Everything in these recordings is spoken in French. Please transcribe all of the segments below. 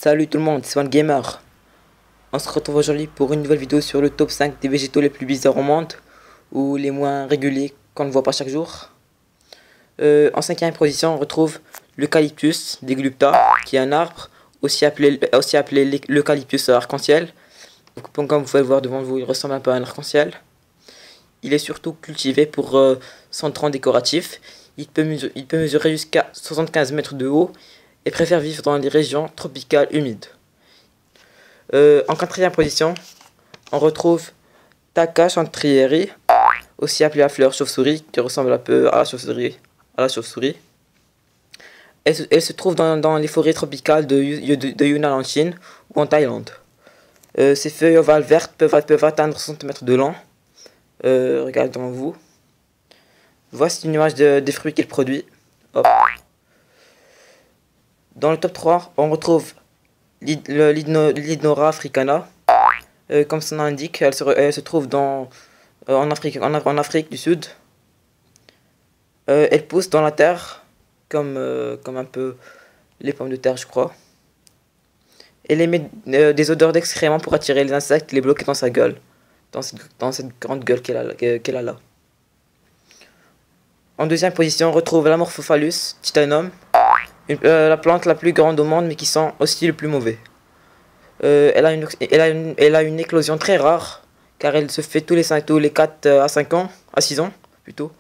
Salut tout le monde, c'est OneGamer. On se retrouve aujourd'hui pour une nouvelle vidéo sur le top 5 des végétaux les plus bizarres au monde, ou les moins réguliers qu'on ne voit pas chaque jour. En cinquième position, on retrouve l'eucalyptus deglupta, qui est un arbre, aussi appelé l'eucalyptus arc-en-ciel. Comme vous pouvez le voir devant vous, il ressemble un peu à un arc-en-ciel. Il est surtout cultivé pour son tronc décoratif. Il peut mesurer jusqu'à 75 mètres de haut et préfère vivre dans les régions tropicales humides. En quatrième position, on retrouve Tacca chantrieri, aussi appelée la fleur chauve-souris, qui ressemble un peu à la chauve-souris. Elle se trouve dans les forêts tropicales de Yunnan en Chine ou en Thaïlande. Ses feuilles ovales vertes peuvent atteindre 60 mètres de long. Regardez devant vous. Voici une image des fruits qu'il produit. Hop. Dans le top 3, on retrouve l'Hydnora africana. Comme son nom l'indique, elle se trouve en Afrique du Sud. Elle pousse dans la terre, comme un peu les pommes de terre, je crois. Elle émet des odeurs d'excréments pour attirer les insectes et les bloquer dans sa gueule, dans cette grande gueule qu'elle a là. En deuxième position, on retrouve l'Amorphophallus titanum, la plante la plus grande au monde, mais qui sent aussi le plus mauvais. Elle a une éclosion très rare, car elle se fait tous les 4 à 5 ans, à 6 ans plutôt.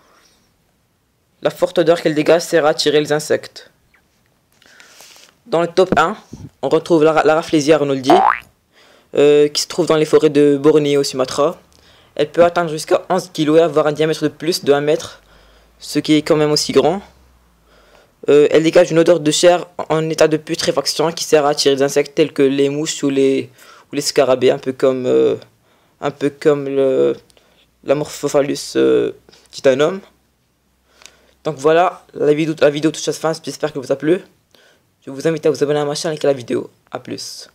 La forte odeur qu'elle dégage sert à attirer les insectes. Dans le top 1, on retrouve la Rafflesia arnoldii, qui se trouve dans les forêts de Bornéo, Sumatra. Elle peut atteindre jusqu'à 11 kg et avoir un diamètre de plus de 1 mètre, ce qui est quand même aussi grand. Elle dégage une odeur de chair en état de putréfaction qui sert à attirer des insectes tels que les mouches ou les scarabées, un peu comme l'Amorphophallus titanum. Donc voilà, la vidéo touche à sa fin, j'espère qu'elle vous a plu. Je vous invite à vous abonner à ma chaîne et à la vidéo. A plus.